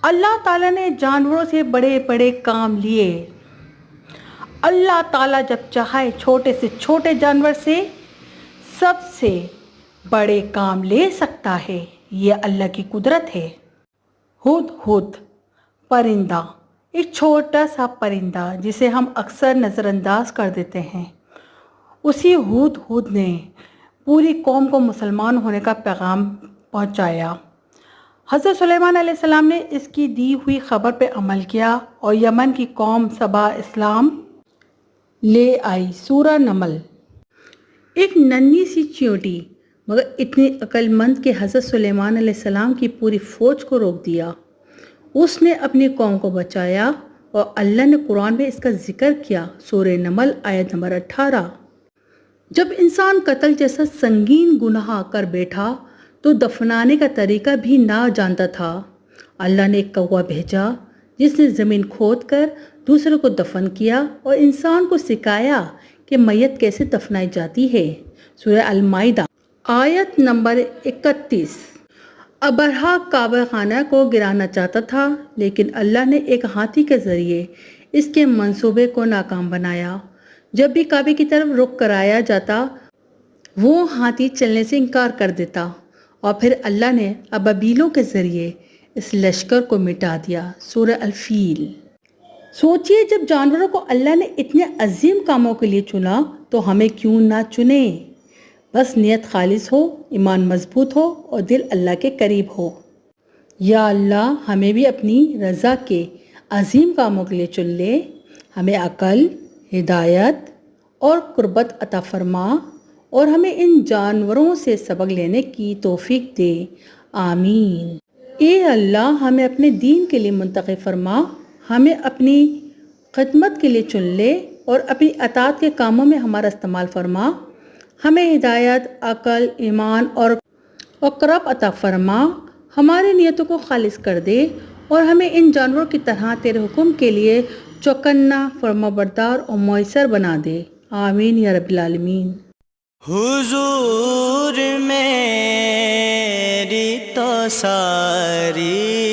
اللہ تعالیٰ نے جانوروں سے بڑے بڑے کام لیے۔ اللہ تعالیٰ جب چاہے چھوٹے سے چھوٹے جانور سے سب سے بڑے کام لے سکتا ہے۔ یہ اللہ کی قدرت ہے۔ ہدہد پرندہ، ایک چھوٹا سا پرندہ جسے ہم اکثر نظر انداز کر دیتے ہیں، اسی ہدہد نے پوری قوم کو مسلمان ہونے کا پیغام پہنچایا۔ حضرت سلیمان علیہ السلام نے اس کی دی ہوئی خبر پہ عمل کیا اور یمن کی قوم سبا اسلام لے آئی۔ سورہ نمل۔ ایک ننھی سی چیونٹی مگر اتنی عقل مند کہ حضرت سلیمان علیہ السلام کی پوری فوج کو روک دیا۔ اس نے اپنی قوم کو بچایا اور اللہ نے قرآن میں اس کا ذکر کیا۔ سورہ نمل آیت نمبر 18۔ جب انسان قتل جیسا سنگین گناہ کر بیٹھا تو دفنانے کا طریقہ بھی نہ جانتا تھا۔ اللہ نے ایک کوا بھیجا جس نے زمین کھود کر دوسرے کو دفن کیا اور انسان کو سکھایا کہ میت کیسے دفنائی جاتی ہے۔ سورہ المائدہ آیت نمبر 31۔ ابرہہ کعبہ خانہ کو گرانا چاہتا تھا لیکن اللہ نے ایک ہاتھی کے ذریعے اس کے منصوبے کو ناکام بنایا۔ جب بھی کعبے کی طرف رخ کرایا جاتا وہ ہاتھی چلنے سے انکار کر دیتا اور پھر اللہ نے ابابیلوں کے ذریعے اس لشکر کو مٹا دیا۔ سورہ الفیل۔ سوچئے جب جانوروں کو اللہ نے اتنے عظیم کاموں کے لیے چنا تو ہمیں کیوں نہ چنے؟ بس نیت خالص ہو، ایمان مضبوط ہو اور دل اللہ کے قریب ہو۔ یا اللہ ہمیں بھی اپنی رضا کے عظیم کاموں کے لیے چن لے، ہمیں عقل، ہدایت اور قربت عطا فرما اور ہمیں ان جانوروں سے سبق لینے کی توفیق دے، آمین۔ اے اللہ ہمیں اپنے دین کے لیے منتخب فرما، ہمیں اپنی خدمت کے لیے چن لے اور اپنی اطاعت کے کاموں میں ہمارا استعمال فرما، ہمیں ہدایت، عقل، ایمان اور قرب عطا فرما، ہماری نیتوں کو خالص کر دے اور ہمیں ان جانوروں کی طرح تیرے حکم کے لیے چوکنا، فرمانبردار اور مؤثر بنا دے، آمین یا رب العالمین۔ حضور میری تو ساری